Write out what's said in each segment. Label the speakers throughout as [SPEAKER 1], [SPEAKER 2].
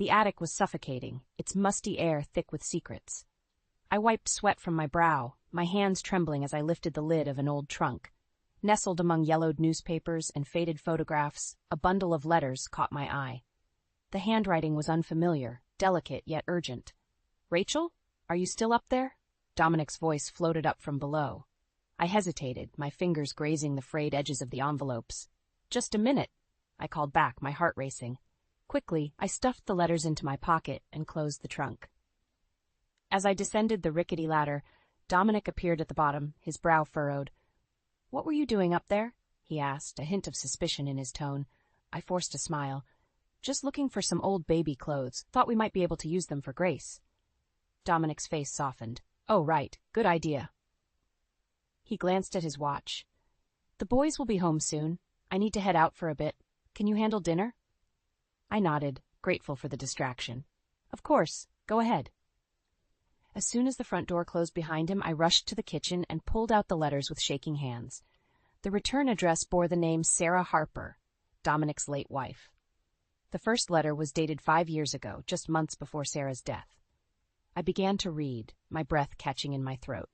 [SPEAKER 1] The attic was suffocating, its musty air thick with secrets. I wiped sweat from my brow, my hands trembling as I lifted the lid of an old trunk. Nestled among yellowed newspapers and faded photographs, a bundle of letters caught my eye. The handwriting was unfamiliar, delicate yet urgent. "Rachel? Are you still up there?" Dominic's voice floated up from below. I hesitated, my fingers grazing the frayed edges of the envelopes. "Just a minute," I called back, my heart racing. Quickly, I stuffed the letters into my pocket and closed the trunk. As I descended the rickety ladder, Dominic appeared at the bottom, his brow furrowed. "What were you doing up there?" he asked, a hint of suspicion in his tone. I forced a smile. "Just looking for some old baby clothes. Thought we might be able to use them for Grace." Dominic's face softened. "Oh, right. Good idea." He glanced at his watch. "The boys will be home soon. I need to head out for a bit. Can you handle dinner?" I nodded, grateful for the distraction. "Of course. Go ahead." As soon as the front door closed behind him, I rushed to the kitchen and pulled out the letters with shaking hands. The return address bore the name Sarah Harper, Dominic's late wife. The first letter was dated 5 years ago, just months before Sarah's death. I began to read, my breath catching in my throat.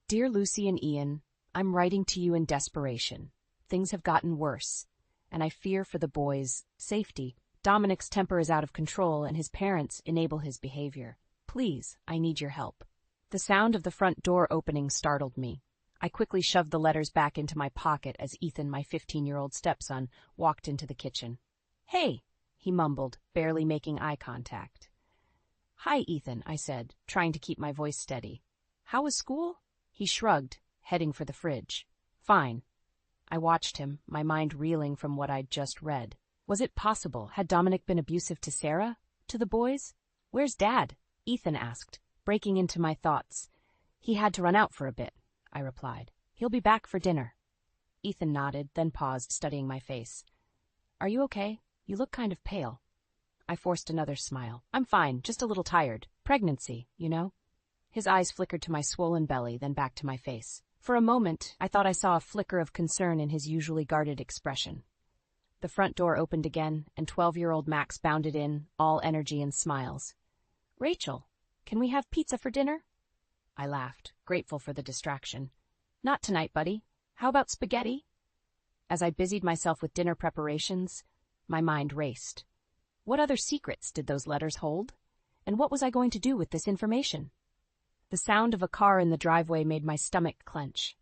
[SPEAKER 1] "Dear Lucy and Ian, I'm writing to you in desperation. Things have gotten worse, and I fear for the boys' safety. Dominic's temper is out of control, and his parents enable his behavior. Please, I need your help." The sound of the front door opening startled me. I quickly shoved the letters back into my pocket as Ethan, my 15-year-old stepson, walked into the kitchen. "Hey," he mumbled, barely making eye contact. "Hi, Ethan," I said, trying to keep my voice steady. "How was school?" He shrugged, heading for the fridge. "Fine." I watched him, my mind reeling from what I'd just read. Was it possible? Had Dominic been abusive to Sarah? To the boys? "Where's Dad?" Ethan asked, breaking into my thoughts. "He had to run out for a bit," I replied. "He'll be back for dinner." Ethan nodded, then paused, studying my face. "Are you okay? You look kind of pale." I forced another smile. "I'm fine, just a little tired. Pregnancy, you know?" His eyes flickered to my swollen belly, then back to my face. For a moment, I thought I saw a flicker of concern in his usually guarded expression. The front door opened again, and 12-year-old Max bounded in, all energy and smiles. "Rachel, can we have pizza for dinner?" I laughed, grateful for the distraction. "Not tonight, buddy. How about spaghetti?" As I busied myself with dinner preparations, my mind raced. What other secrets did those letters hold? And what was I going to do with this information? The sound of a car in the driveway made my stomach clench.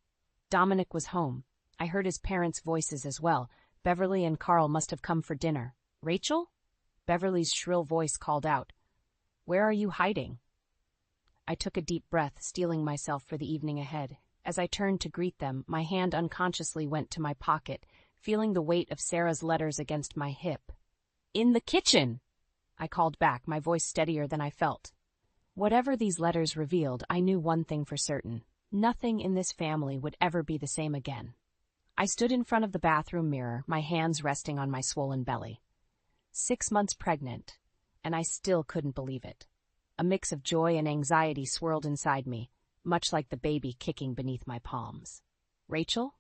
[SPEAKER 1] Dominic was home. I heard his parents' voices as well. Beverly and Carl must have come for dinner. "Rachel?" Beverly's shrill voice called out. "Where are you hiding?" I took a deep breath, steeling myself for the evening ahead. As I turned to greet them, my hand unconsciously went to my pocket, feeling the weight of Sarah's letters against my hip. "In the kitchen!" I called back, my voice steadier than I felt. Whatever these letters revealed, I knew one thing for certain. Nothing in this family would ever be the same again. I stood in front of the bathroom mirror, my hands resting on my swollen belly. 6 months pregnant, and I still couldn't believe it. A mix of joy and anxiety swirled inside me, much like the baby kicking beneath my palms. "Rachel?"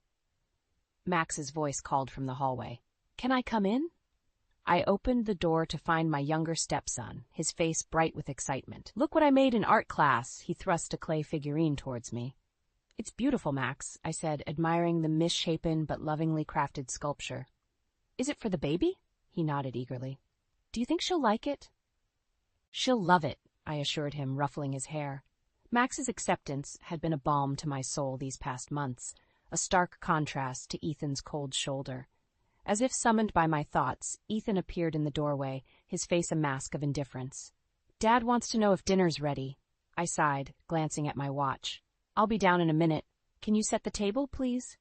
[SPEAKER 1] Max's voice called from the hallway. "Can I come in?" I opened the door to find my younger stepson, his face bright with excitement. "Look what I made in art class," he thrust a clay figurine towards me. "It's beautiful, Max," I said, admiring the misshapen but lovingly crafted sculpture. "Is it for the baby?" He nodded eagerly. "Do you think she'll like it?" "She'll love it," I assured him, ruffling his hair. Max's acceptance had been a balm to my soul these past months, a stark contrast to Ethan's cold shoulder. As if summoned by my thoughts, Ethan appeared in the doorway, his face a mask of indifference. "Dad wants to know if dinner's ready," I sighed, glancing at my watch. "I'll be down in a minute. Can you set the table, please?"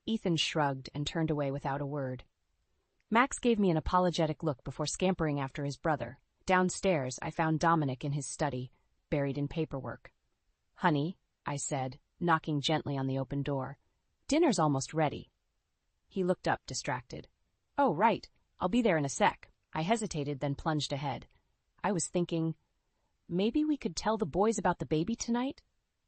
[SPEAKER 1] Ethan shrugged and turned away without a word. Max gave me an apologetic look before scampering after his brother. Downstairs, I found Dominic in his study, buried in paperwork. "Honey," I said, knocking gently on the open door. "Dinner's almost ready." He looked up, distracted. "Oh, right. I'll be there in a sec." I hesitated, then plunged ahead. I was thinking, maybe we could tell the boys about the baby tonight?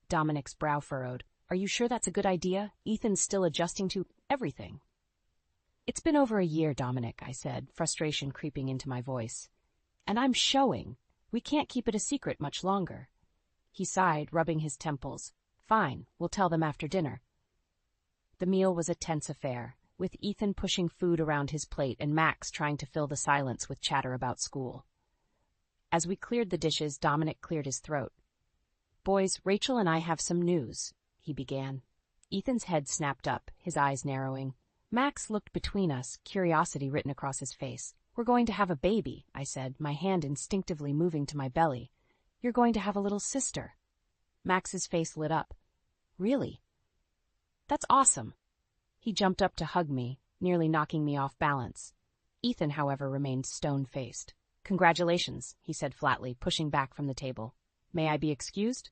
[SPEAKER 1] Dominic's brow furrowed. "Are you sure that's a good idea? Ethan's still adjusting to everything." "It's been over a year, Dominic," I said, frustration creeping into my voice. And I'm showing. We can't keep it a secret much longer. He sighed, rubbing his temples. Fine, we'll tell them after dinner. The meal was a tense affair, with Ethan pushing food around his plate and Max trying to fill the silence with chatter about school. As we cleared the dishes, Dominic cleared his throat. Boys, Rachel and I have some news, he began. Ethan's head snapped up, his eyes narrowing. Max looked between us, curiosity written across his face. We're going to have a baby, I said, my hand instinctively moving to my belly. You're going to have a little sister. Max's face lit up. Really? That's awesome. He jumped up to hug me, nearly knocking me off balance. Ethan, however, remained stone-faced. Congratulations, he said flatly, pushing back from the table. May I be excused?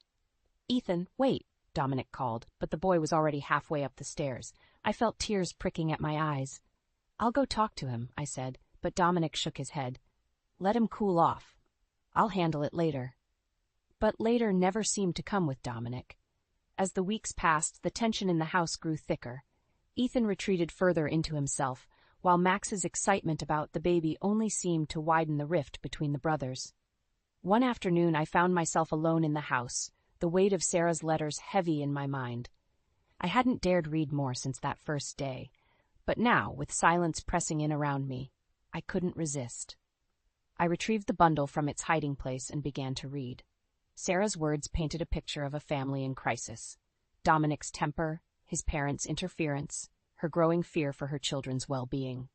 [SPEAKER 1] Ethan, wait, Dominic called, but the boy was already halfway up the stairs. I felt tears pricking at my eyes. I'll go talk to him, I said, but Dominic shook his head. Let him cool off. I'll handle it later. But later never seemed to come with Dominic. As the weeks passed, the tension in the house grew thicker. Ethan retreated further into himself, while Max's excitement about the baby only seemed to widen the rift between the brothers. One afternoon I found myself alone in the house, the weight of Sarah's letters heavy in my mind. I hadn't dared read more since that first day, but now, with silence pressing in around me, I couldn't resist. I retrieved the bundle from its hiding place and began to read. Sarah's words painted a picture of a family in crisis. Dominic's temper, his parents' interference, her growing fear for her children's well-being.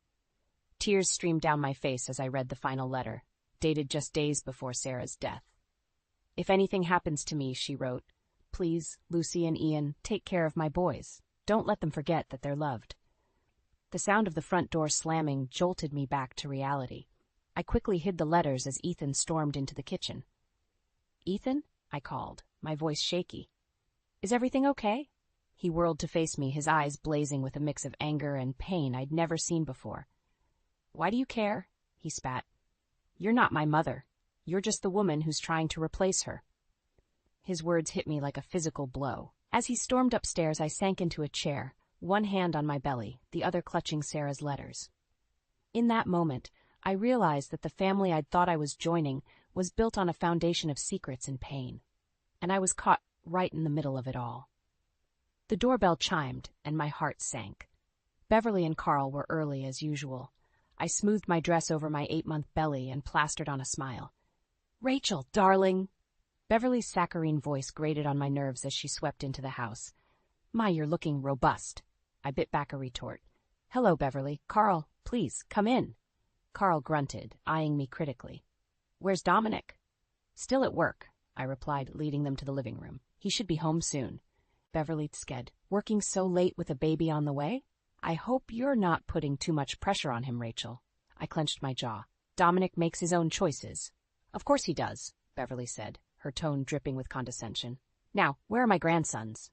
[SPEAKER 1] Tears streamed down my face as I read the final letter, dated just days before Sarah's death. If anything happens to me, she wrote, please, Lucy and Ian, take care of my boys. Don't let them forget that they're loved. The sound of the front door slamming jolted me back to reality. I quickly hid the letters as Ethan stormed into the kitchen. Ethan? I called, my voice shaky. Is everything okay? He whirled to face me, his eyes blazing with a mix of anger and pain I'd never seen before. Why do you care? He spat. You're not my mother. You're just the woman who's trying to replace her. His words hit me like a physical blow. As he stormed upstairs, I sank into a chair, one hand on my belly, the other clutching Sarah's letters. In that moment, I realized that the family I'd thought I was joining was built on a foundation of secrets and pain, and I was caught right in the middle of it all. The doorbell chimed, and my heart sank. Beverly and Carl were early as usual. I smoothed my dress over my 8-month belly and plastered on a smile. Rachel, darling! Beverly's saccharine voice grated on my nerves as she swept into the house. My, you're looking robust. I bit back a retort. Hello, Beverly. Carl, please, come in. Carl grunted, eyeing me critically. Where's Dominic? Still at work, I replied, leading them to the living room. He should be home soon. Beverly sked. Working so late with a baby on the way? I hope you're not putting too much pressure on him, Rachel. I clenched my jaw. Dominic makes his own choices. Of course he does, Beverly said, her tone dripping with condescension. Now, where are my grandsons?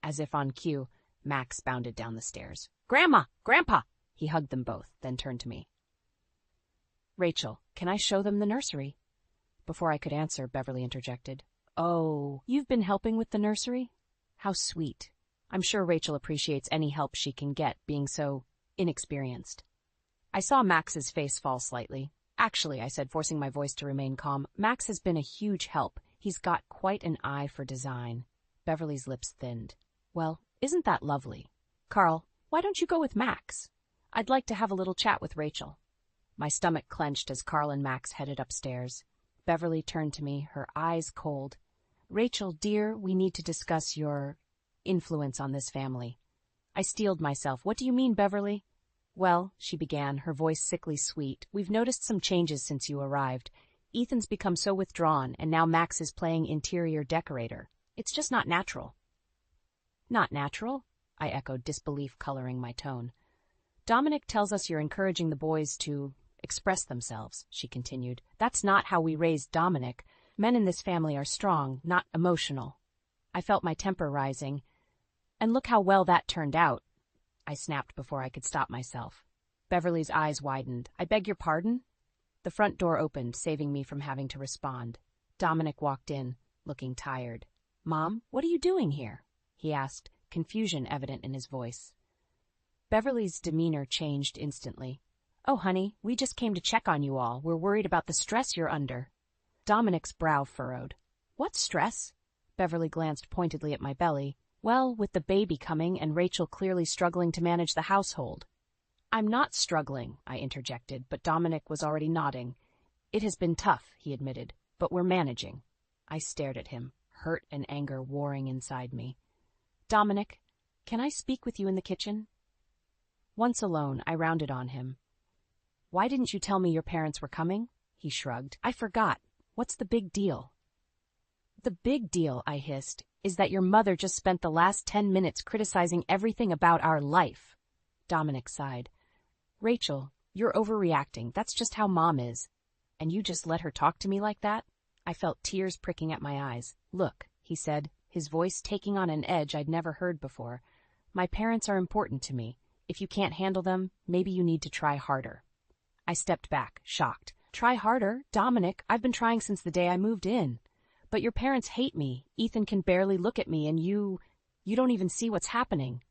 [SPEAKER 1] As if on cue, Max bounded down the stairs. Grandma! Grandpa! He hugged them both, then turned to me. Rachel, can I show them the nursery? Before I could answer, Beverly interjected. Oh, you've been helping with the nursery? How sweet. I'm sure Rachel appreciates any help she can get, being so inexperienced. I saw Max's face fall slightly. Actually, I said, forcing my voice to remain calm, Max has been a huge help. He's got quite an eye for design. Beverly's lips thinned. Well, isn't that lovely? Carl, why don't you go with Max? I'd like to have a little chat with Rachel. My stomach clenched as Carl and Max headed upstairs. Beverly turned to me, her eyes cold. Rachel, dear, we need to discuss your influence on this family. I steeled myself. What do you mean, Beverly? Well, she began, her voice sickly sweet, we've noticed some changes since you arrived. Ethan's become so withdrawn, and now Max is playing interior decorator. It's just not natural. Not natural? I echoed, disbelief coloring my tone. Dominic tells us you're encouraging the boys to express themselves, she continued. That's not how we raised Dominic. Men in this family are strong, not emotional. I felt my temper rising. And look how well that turned out, I snapped before I could stop myself. Beverly's eyes widened. I beg your pardon? The front door opened, saving me from having to respond. Dominic walked in, looking tired. Mom, what are you doing here? He asked, confusion evident in his voice. Beverly's demeanor changed instantly. Oh, honey, we just came to check on you all. We're worried about the stress you're under. Dominic's brow furrowed. What stress? Beverly glanced pointedly at my belly. Well, with the baby coming and Rachel clearly struggling to manage the household. I'm not struggling, I interjected, but Dominic was already nodding. It has been tough, he admitted, but we're managing. I stared at him, hurt and anger warring inside me. Dominic, can I speak with you in the kitchen? Once alone, I rounded on him. Why didn't you tell me your parents were coming? He shrugged. I forgot. What's the big deal? The big deal, I hissed, is that your mother just spent the last 10 minutes criticizing everything about our life. Dominic sighed. Rachel, you're overreacting. That's just how Mom is. And you just let her talk to me like that? I felt tears pricking at my eyes. Look, he said, his voice taking on an edge I'd never heard before. My parents are important to me. If you can't handle them, maybe you need to try harder. I stepped back, shocked. Try harder? Dominic, I've been trying since the day I moved in. But your parents hate me. Ethan can barely look at me, and you don't even see what's happening.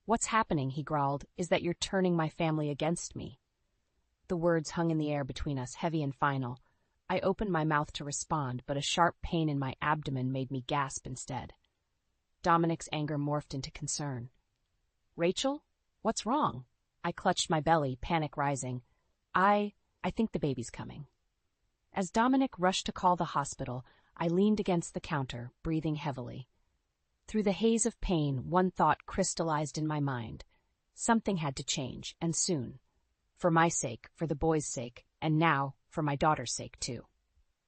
[SPEAKER 1] What's happening, he growled, is that you're turning my family against me. The words hung in the air between us, heavy and final. I opened my mouth to respond, but a sharp pain in my abdomen made me gasp instead. Dominic's anger morphed into concern. Rachel? What's wrong? I clutched my belly, panic rising. I think the baby's coming. As Dominic rushed to call the hospital, I leaned against the counter, breathing heavily. Through the haze of pain, one thought crystallized in my mind. Something had to change, and soon. For my sake, for the boy's sake, and now, for my daughter's sake, too.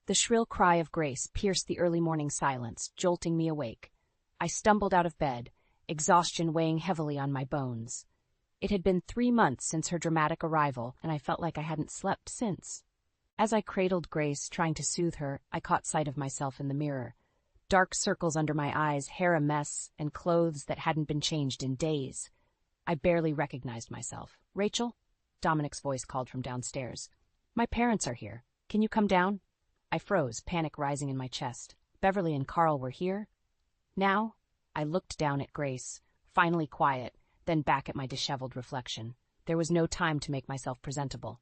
[SPEAKER 1] The shrill cry of Grace pierced the early morning silence, jolting me awake. I stumbled out of bed, exhaustion weighing heavily on my bones. It had been 3 months since her dramatic arrival, and I felt like I hadn't slept since. As I cradled Grace, trying to soothe her, I caught sight of myself in the mirror. Dark circles under my eyes, hair a mess, and clothes that hadn't been changed in days. I barely recognized myself. Rachel? Dominic's voice called from downstairs. My parents are here. Can you come down? I froze, panic rising in my chest. Beverly and Carl were here? Now? I looked down at Grace, finally quiet, then back at my disheveled reflection. There was no time to make myself presentable.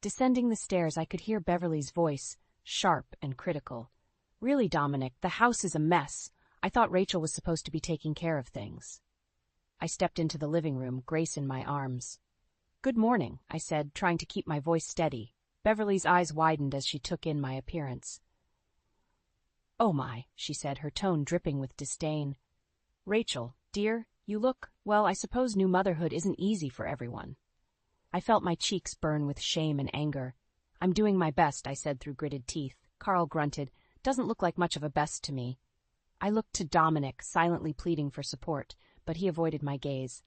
[SPEAKER 1] Descending the stairs, I could hear Beverly's voice, sharp and critical. Really, Dominic, the house is a mess. I thought Rachel was supposed to be taking care of things. I stepped into the living room, Grace in my arms. Good morning, I said, trying to keep my voice steady. Beverly's eyes widened as she took in my appearance. Oh my, she said, her tone dripping with disdain. Rachel, dear, you look, well, I suppose new motherhood isn't easy for everyone. I felt my cheeks burn with shame and anger. I'm doing my best, I said through gritted teeth. Carl grunted. Doesn't look like much of a best to me. I looked to Dominic, silently pleading for support, but he avoided my gaze.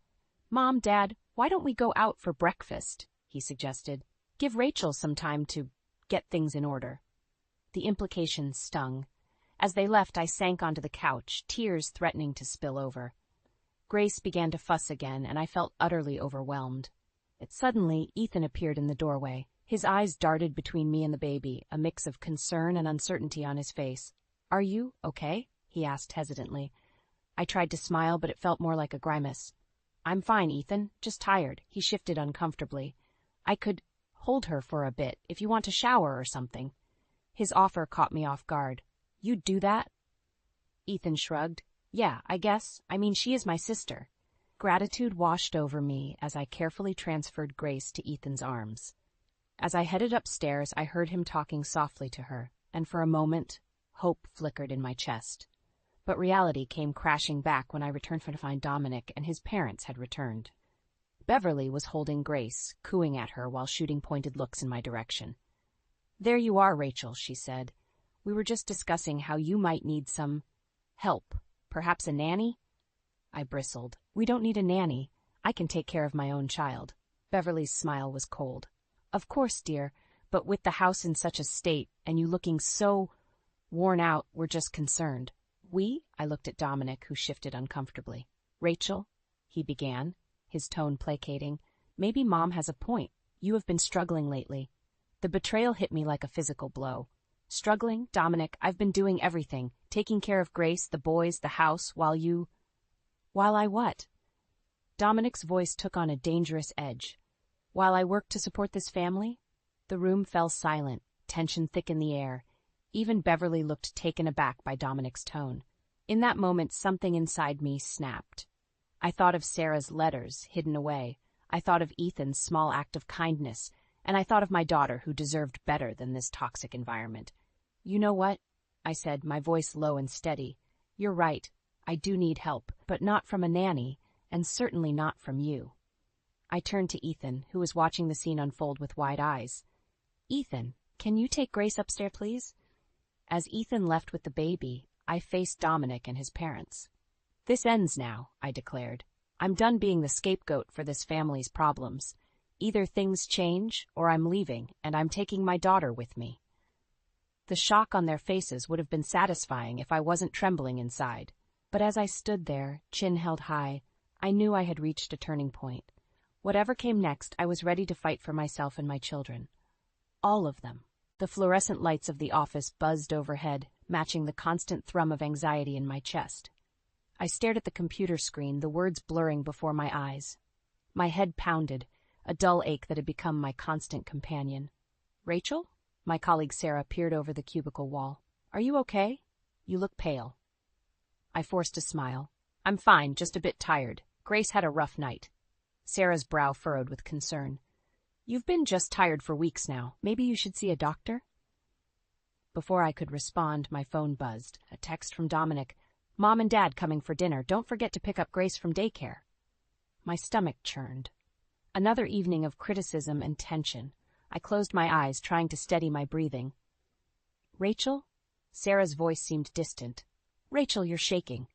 [SPEAKER 1] Mom, Dad, why don't we go out for breakfast? He suggested. Give Rachel some time to get things in order. The implication stung. As they left, I sank onto the couch, tears threatening to spill over. Grace began to fuss again, and I felt utterly overwhelmed. Suddenly, Ethan appeared in the doorway. His eyes darted between me and the baby, a mix of concern and uncertainty on his face. Are you okay? He asked hesitantly. I tried to smile, but it felt more like a grimace. I'm fine, Ethan, just tired. He shifted uncomfortably. I could hold her for a bit, if you want to shower or something. His offer caught me off guard. You'd do that? Ethan shrugged. Yeah, I guess. I mean, she is my sister. Gratitude washed over me as I carefully transferred Grace to Ethan's arms. As I headed upstairs, I heard him talking softly to her, and for a moment, hope flickered in my chest. But reality came crashing back when I returned to find Dominic and his parents had returned. Beverly was holding Grace, cooing at her while shooting pointed looks in my direction. There you are, Rachel, she said. We were just discussing how you might need some help. Perhaps a nanny? I bristled. We don't need a nanny. I can take care of my own child. Beverly's smile was cold. Of course, dear, but with the house in such a state and you looking so worn out, we're just concerned. We? I looked at Dominic, who shifted uncomfortably. Rachel, he began, his tone placating, maybe Mom has a point. You have been struggling lately. The betrayal hit me like a physical blow. Struggling, Dominic, I've been doing everything, taking care of Grace, the boys, the house, while you... While I what? Dominic's voice took on a dangerous edge. While I worked to support this family? The room fell silent, tension thick in the air. Even Beverly looked taken aback by Dominic's tone. In that moment, something inside me snapped. I thought of Sarah's letters hidden away. I thought of Ethan's small act of kindness, and I thought of my daughter who deserved better than this toxic environment. "You know what?" I said, my voice low and steady. "You're right. I do need help, but not from a nanny, and certainly not from you." I turned to Ethan, who was watching the scene unfold with wide eyes. "Ethan, can you take Grace upstairs, please?" As Ethan left with the baby, I faced Dominic and his parents. "This ends now," I declared. "I'm done being the scapegoat for this family's problems. Either things change, or I'm leaving, and I'm taking my daughter with me." The shock on their faces would have been satisfying if I wasn't trembling inside. But as I stood there, chin held high, I knew I had reached a turning point. Whatever came next, I was ready to fight for myself and my children. All of them. The fluorescent lights of the office buzzed overhead, matching the constant thrum of anxiety in my chest. I stared at the computer screen, the words blurring before my eyes. My head pounded, a dull ache that had become my constant companion. "Rachel?" My colleague Sarah peered over the cubicle wall. "Are you okay? You look pale." I forced a smile. "I'm fine, just a bit tired. Grace had a rough night." Sarah's brow furrowed with concern. "You've been just tired for weeks now. Maybe you should see a doctor?" Before I could respond, my phone buzzed. A text from Dominic. "Mom and Dad coming for dinner. Don't forget to pick up Grace from daycare." My stomach churned. Another evening of criticism and tension. I closed my eyes, trying to steady my breathing. "Rachel?" Sarah's voice seemed distant. "Rachel, you're shaking."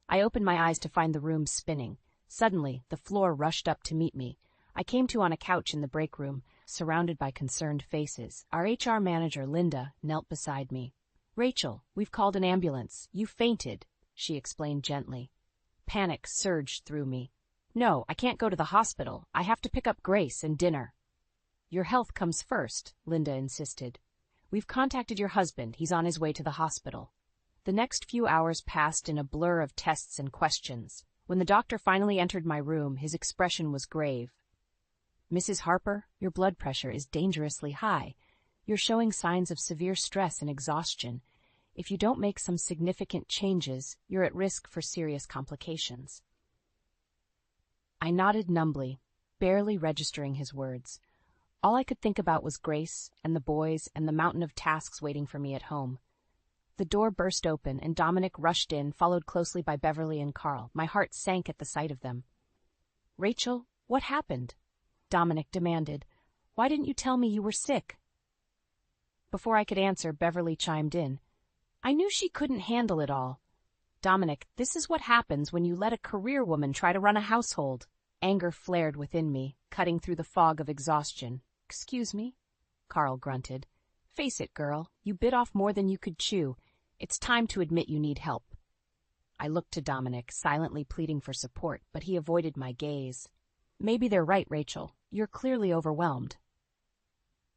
[SPEAKER 1] I opened my eyes to find the room spinning. Suddenly, the floor rushed up to meet me. I came to on a couch in the break room, surrounded by concerned faces. Our HR manager, Linda, knelt beside me. "Rachel, we've called an ambulance. You fainted," she explained gently. Panic surged through me. "No, I can't go to the hospital. I have to pick up Grace and dinner." "Your health comes first," Linda insisted. "We've contacted your husband. He's on his way to the hospital." The next few hours passed in a blur of tests and questions. When the doctor finally entered my room, his expression was grave. "Mrs. Harper, your blood pressure is dangerously high. You're showing signs of severe stress and exhaustion. If you don't make some significant changes, you're at risk for serious complications." I nodded numbly, barely registering his words. All I could think about was Grace and the boys and the mountain of tasks waiting for me at home. The door burst open, and Dominic rushed in, followed closely by Beverly and Carl. My heart sank at the sight of them. "Rachel, what happened?" Dominic demanded. "Why didn't you tell me you were sick?" Before I could answer, Beverly chimed in. "I knew she couldn't handle it all." "Dominic, this is what happens when you let a career woman try to run a household." Anger flared within me, cutting through the fog of exhaustion. "Excuse me?" Carl grunted. "Face it, girl. You bit off more than you could chew. It's time to admit you need help." I looked to Dominic, silently pleading for support, but he avoided my gaze. "Maybe they're right, Rachel. You're clearly overwhelmed."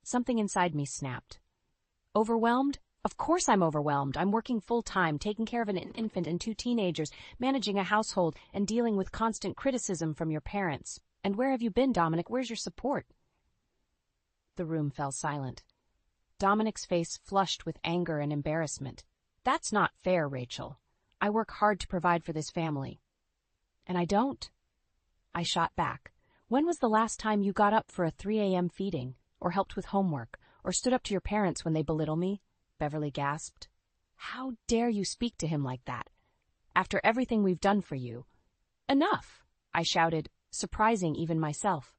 [SPEAKER 1] Something inside me snapped. "Overwhelmed? Of course I'm overwhelmed. I'm working full-time, taking care of an infant and 2 teenagers, managing a household, and dealing with constant criticism from your parents. And where have you been, Dominic? Where's your support?" The room fell silent. Dominic's face flushed with anger and embarrassment. "That's not fair, Rachel. I work hard to provide for this family." "And I don't?" I shot back. "When was the last time you got up for a 3 a.m. feeding, or helped with homework, or stood up to your parents when they belittle me?" Beverly gasped. "How dare you speak to him like that? After everything we've done for you." "Enough!" I shouted, surprising even myself.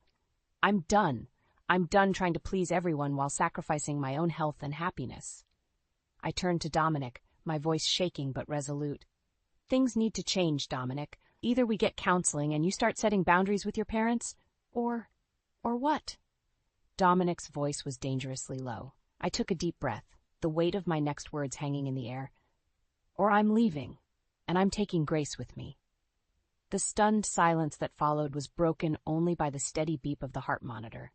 [SPEAKER 1] "I'm done. I'm done trying to please everyone while sacrificing my own health and happiness." I turned to Dominic, my voice shaking but resolute. "Things need to change, Dominic. Either we get counseling and you start setting boundaries with your parents, or what?" Dominic's voice was dangerously low. I took a deep breath, the weight of my next words hanging in the air. "Or I'm leaving, and I'm taking Grace with me." The stunned silence that followed was broken only by the steady beep of the heart monitor.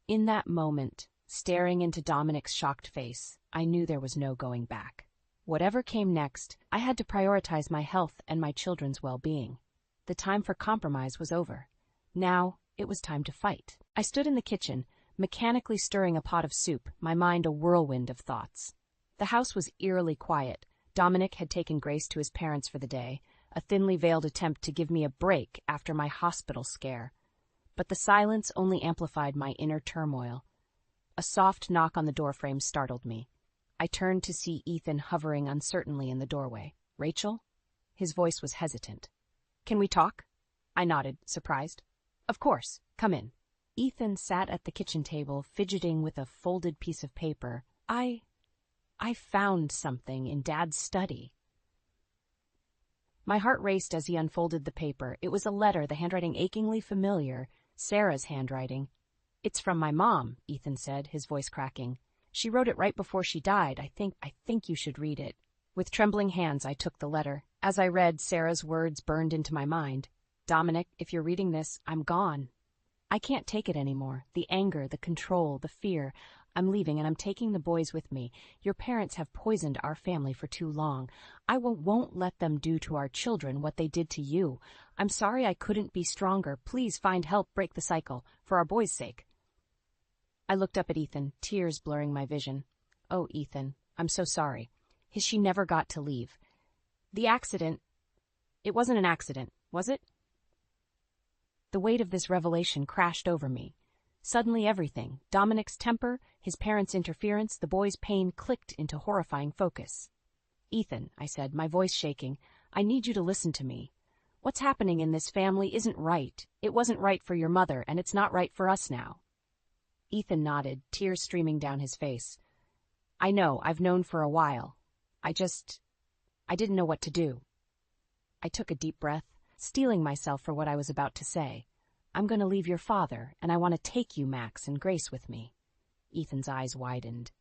[SPEAKER 1] In that moment, staring into Dominic's shocked face, I knew there was no going back. Whatever came next, I had to prioritize my health and my children's well-being. The time for compromise was over. Now, it was time to fight. I stood in the kitchen, mechanically stirring a pot of soup, my mind a whirlwind of thoughts. The house was eerily quiet. Dominic had taken Grace to his parents for the day, a thinly veiled attempt to give me a break after my hospital scare. But the silence only amplified my inner turmoil. A soft knock on the doorframe startled me. I turned to see Ethan hovering uncertainly in the doorway. "Rachel?" His voice was hesitant. "Can we talk?" I nodded, surprised. "Of course. Come in." Ethan sat at the kitchen table, fidgeting with a folded piece of paper. I found something in Dad's study." My heart raced as he unfolded the paper. It was a letter, the handwriting achingly familiar, Sarah's handwriting. "It's from my mom," Ethan said, his voice cracking. "She wrote it right before she died. I think you should read it." With trembling hands, I took the letter. As I read, Sarah's words burned into my mind. "Dominic, if you're reading this, I'm gone. I can't take it anymore. The anger, the control, the fear. I'm leaving, and I'm taking the boys with me. Your parents have poisoned our family for too long. I won't let them do to our children what they did to you. I'm sorry I couldn't be stronger. Please find help, break the cycle, for our boys' sake." I looked up at Ethan, tears blurring my vision. "Oh, Ethan, I'm so sorry. She never got to leave. The accident, it wasn't an accident, was it?" The weight of this revelation crashed over me. Suddenly everything, Dominic's temper, his parents' interference, the boy's pain, clicked into horrifying focus. "Ethan," I said, my voice shaking, "I need you to listen to me. What's happening in this family isn't right. It wasn't right for your mother, and it's not right for us now." Ethan nodded, tears streaming down his face. "I know, I've known for a while. I didn't know what to do." I took a deep breath, steeling myself for what I was about to say. "I'm going to leave your father, and I want to take you, Max, and Grace with me." Ethan's eyes widened.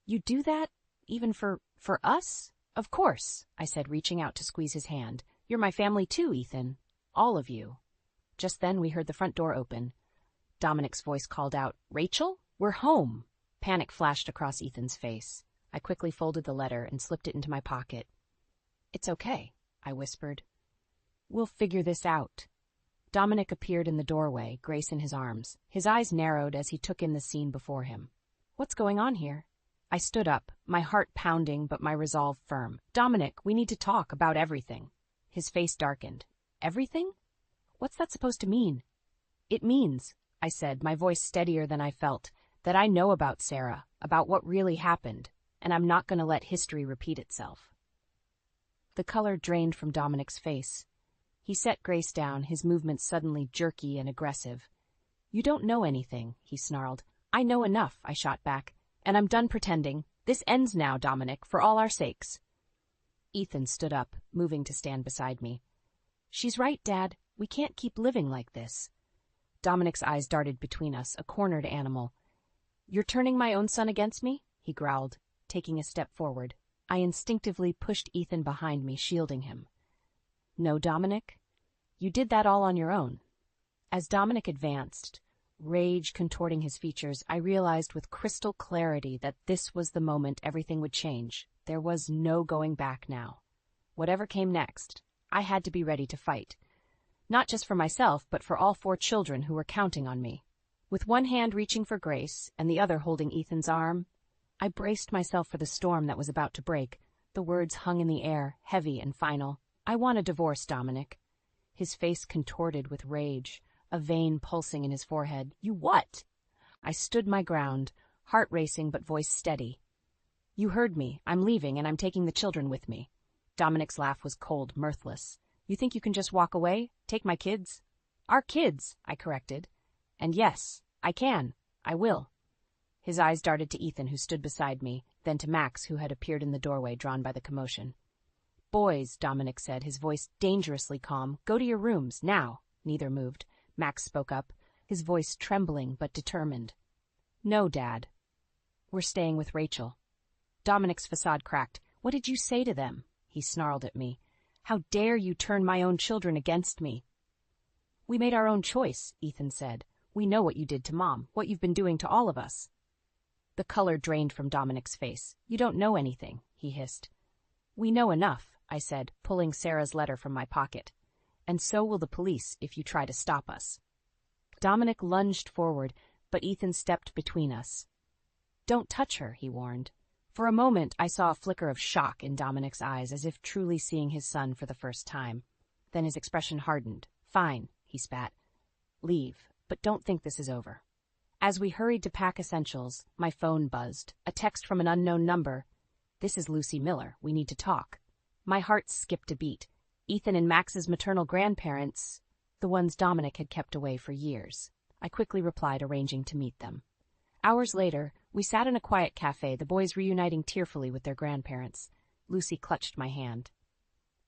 [SPEAKER 1] "You do that? Even for us?" "Of course," I said, reaching out to squeeze his hand. "You're my family too, Ethan. All of you." Just then we heard the front door open. Dominic's voice called out, "Rachel, we're home." Panic flashed across Ethan's face. I quickly folded the letter and slipped it into my pocket. "It's okay," I whispered. "We'll figure this out." Dominic appeared in the doorway, Grace in his arms. His eyes narrowed as he took in the scene before him. "What's going on here?" I stood up, my heart pounding but my resolve firm. "Dominic, we need to talk about everything." His face darkened. "Everything? What's that supposed to mean?" "It means," I said, my voice steadier than I felt, "that I know about Sarah, about what really happened, and I'm not going to let history repeat itself." The color drained from Dominic's face. He set Grace down, his movements suddenly jerky and aggressive. "You don't know anything," he snarled. "I know enough," I shot back, "and I'm done pretending. This ends now, Dominic, for all our sakes." Ethan stood up, moving to stand beside me. "She's right, Dad. We can't keep living like this." Dominic's eyes darted between us, a cornered animal. "You're turning my own son against me?" he growled, taking a step forward. I instinctively pushed Ethan behind me, shielding him. "No, Dominic. You did that all on your own." As Dominic advanced, rage contorting his features, I realized with crystal clarity that this was the moment everything would change. There was no going back now. Whatever came next, I had to be ready to fight. Not just for myself, but for all 4 children who were counting on me. With one hand reaching for Grace and the other holding Ethan's arm, I braced myself for the storm that was about to break. The words hung in the air, heavy and final. "I want a divorce, Dominic." His face contorted with rage, a vein pulsing in his forehead. "You what?" I stood my ground, heart racing but voice steady. "You heard me. I'm leaving, and I'm taking the children with me." Dominic's laugh was cold, mirthless. "You think you can just walk away? Take my kids?" "Our kids," I corrected. "And yes, I can. I will." His eyes darted to Ethan, who stood beside me, then to Max, who had appeared in the doorway, drawn by the commotion. "Boys," Dominic said, his voice dangerously calm, "go to your rooms, now." Neither moved. Max spoke up, his voice trembling but determined. "No, Dad. We're staying with Rachel." Dominic's facade cracked. "What did you say to them?" He snarled at me. "How dare you turn my own children against me?" "We made our own choice," Ethan said. "We know what you did to Mom, what you've been doing to all of us." The color drained from Dominic's face. "You don't know anything," he hissed. "We know enough," I said, pulling Sarah's letter from my pocket. "And so will the police if you try to stop us." Dominic lunged forward, but Ethan stepped between us. "Don't touch her," he warned. For a moment, I saw a flicker of shock in Dominic's eyes, as if truly seeing his son for the first time. Then his expression hardened. "Fine," he spat. "Leave, but don't think this is over." As we hurried to pack essentials, my phone buzzed. A text from an unknown number. "This is Lucy Miller. We need to talk." My heart skipped a beat. Ethan and Max's maternal grandparents, the ones Dominic had kept away for years. I quickly replied, arranging to meet them. Hours later, we sat in a quiet cafe, the boys reuniting tearfully with their grandparents. Lucy clutched my hand.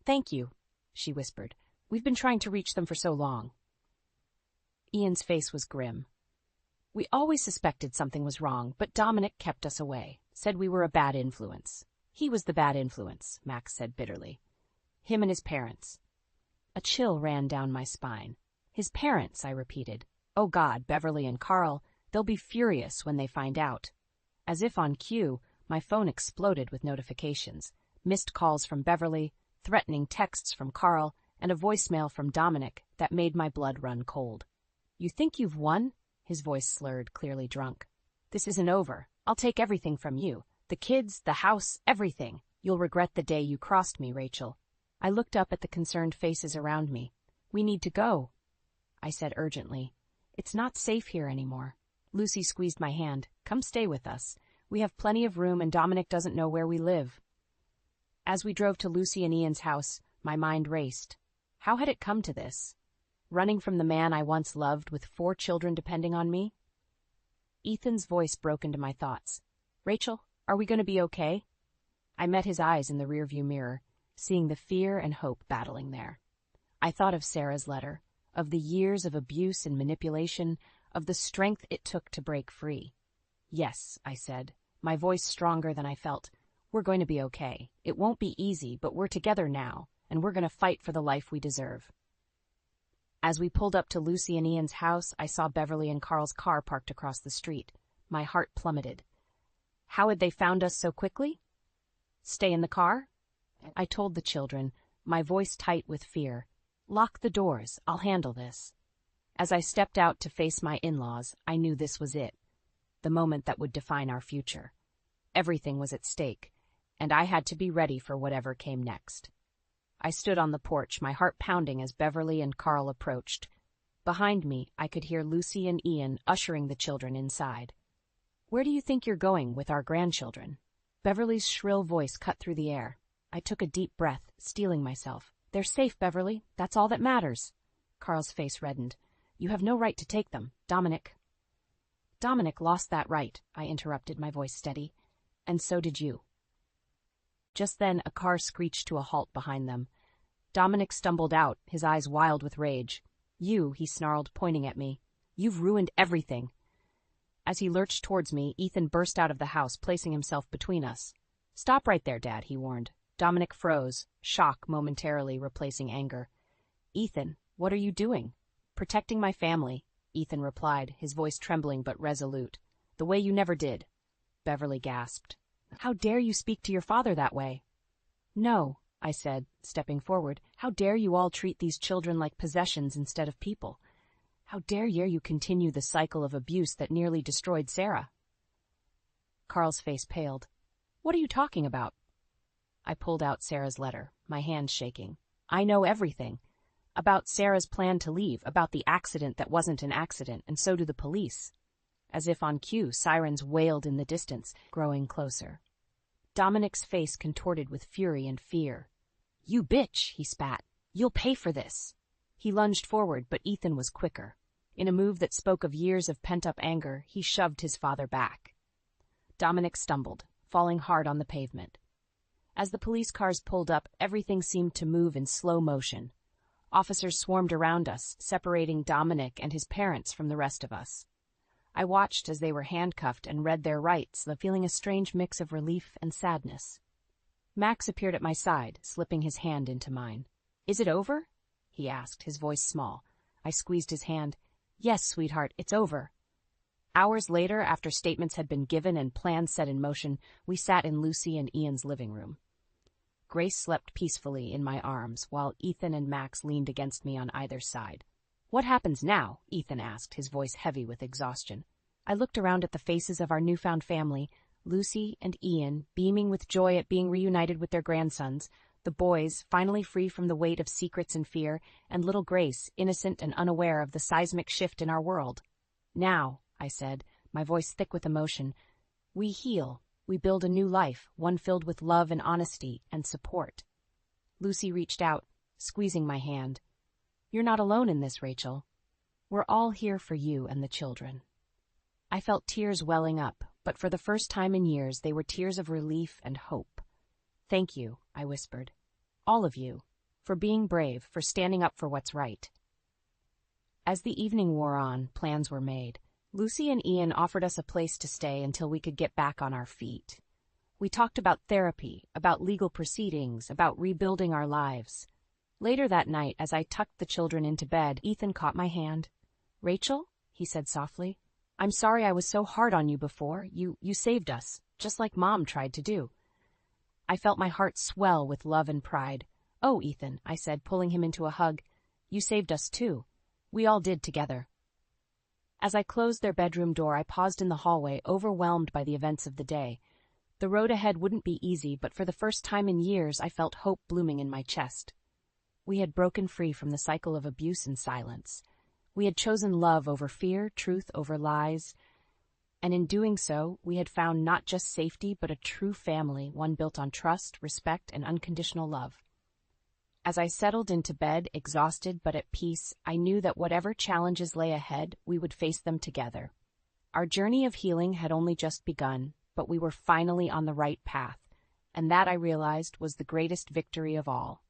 [SPEAKER 1] "Thank you," she whispered. "We've been trying to reach them for so long." Ian's face was grim. "We always suspected something was wrong, but Dominic kept us away, said we were a bad influence." "He was the bad influence," Max said bitterly. "Him and his parents." A chill ran down my spine. "His parents," I repeated. "Oh God, Beverly and Carl, they'll be furious when they find out." As if on cue, my phone exploded with notifications. Missed calls from Beverly, threatening texts from Carl, and a voicemail from Dominic that made my blood run cold. "You think you've won?" His voice slurred, clearly drunk. "This isn't over. I'll take everything from you. The kids, the house, everything. You'll regret the day you crossed me, Rachel." I looked up at the concerned faces around me. "We need to go," I said urgently. "It's not safe here anymore." Lucy squeezed my hand. "Come stay with us. We have plenty of room and Dominic doesn't know where we live." As we drove to Lucy and Ian's house, my mind raced. How had it come to this? Running from the man I once loved with 4 children depending on me? Ethan's voice broke into my thoughts. "Rachel, are we going to be okay?" I met his eyes in the rearview mirror, seeing the fear and hope battling there. I thought of Sarah's letter, of the years of abuse and manipulation, of the strength it took to break free. "Yes," I said, my voice stronger than I felt. "We're going to be okay. It won't be easy, but we're together now, and we're going to fight for the life we deserve." As we pulled up to Lucy and Ian's house, I saw Beverly and Carl's car parked across the street. My heart plummeted. How had they found us so quickly? "Stay in the car?" I told the children, my voice tight with fear. "Lock the doors. I'll handle this." As I stepped out to face my in-laws, I knew this was it, the moment that would define our future. Everything was at stake, and I had to be ready for whatever came next. I stood on the porch, my heart pounding as Beverly and Carl approached. Behind me, I could hear Lucy and Ian ushering the children inside. "Where do you think you're going with our grandchildren?" Beverly's shrill voice cut through the air. I took a deep breath, steeling myself. "They're safe, Beverly. That's all that matters." Carl's face reddened. "You have no right to take them, Dominic." "Dominic lost that right," I interrupted, my voice steady. "And so did you." Just then, a car screeched to a halt behind them. Dominic stumbled out, his eyes wild with rage. "You," he snarled, pointing at me. "You've ruined everything." As he lurched towards me, Ethan burst out of the house, placing himself between us. "Stop right there, Dad," he warned. Dominic froze, shock momentarily replacing anger. "Ethan, what are you doing?" "Protecting my family," Ethan replied, his voice trembling but resolute. "The way you never did." Beverly gasped. "How dare you speak to your father that way?" "No," I said, stepping forward. "How dare you all treat these children like possessions instead of people? How dare you continue the cycle of abuse that nearly destroyed Sarah?" Carl's face paled. "What are you talking about?" I pulled out Sarah's letter, my hands shaking. "I know everything. About Sarah's plan to leave, about the accident that wasn't an accident, and so do the police." As if on cue, sirens wailed in the distance, growing closer. Dominic's face contorted with fury and fear. "You bitch," he spat. "You'll pay for this." He lunged forward, but Ethan was quicker. In a move that spoke of years of pent-up anger, he shoved his father back. Dominic stumbled, falling hard on the pavement. As the police cars pulled up, everything seemed to move in slow motion. Officers swarmed around us, separating Dominic and his parents from the rest of us. I watched as they were handcuffed and read their rights, feeling a strange mix of relief and sadness. Max appeared at my side, slipping his hand into mine. "Is it over?" he asked, his voice small. I squeezed his hand. "Yes, sweetheart, it's over." Hours later, after statements had been given and plans set in motion, we sat in Lucy and Ian's living room. Grace slept peacefully in my arms, while Ethan and Max leaned against me on either side. "What happens now?" Ethan asked, his voice heavy with exhaustion. I looked around at the faces of our newfound family, Lucy and Ian, beaming with joy at being reunited with their grandsons, the boys, finally free from the weight of secrets and fear, and little Grace, innocent and unaware of the seismic shift in our world. "Now," I said, my voice thick with emotion, "we heal. We build a new life, one filled with love and honesty and support." Lucy reached out, squeezing my hand. "You're not alone in this, Rachel. We're all here for you and the children." I felt tears welling up, but for the first time in years they were tears of relief and hope. "Thank you," I whispered. "All of you, for being brave, for standing up for what's right." As the evening wore on, plans were made. Lucy and Ian offered us a place to stay until we could get back on our feet. We talked about therapy, about legal proceedings, about rebuilding our lives. Later that night, as I tucked the children into bed, Ethan caught my hand. "Rachel," he said softly, "I'm sorry I was so hard on you before. You saved us, just like Mom tried to do." I felt my heart swell with love and pride. "Oh, Ethan," I said, pulling him into a hug, "you saved us too. We all did together." As I closed their bedroom door, I paused in the hallway, overwhelmed by the events of the day. The road ahead wouldn't be easy, but for the first time in years I felt hope blooming in my chest. We had broken free from the cycle of abuse and silence. We had chosen love over fear, truth over lies, and in doing so, we had found not just safety, but a true family, one built on trust, respect, and unconditional love. As I settled into bed, exhausted but at peace, I knew that whatever challenges lay ahead, we would face them together. Our journey of healing had only just begun, but we were finally on the right path, and that, I realized, was the greatest victory of all.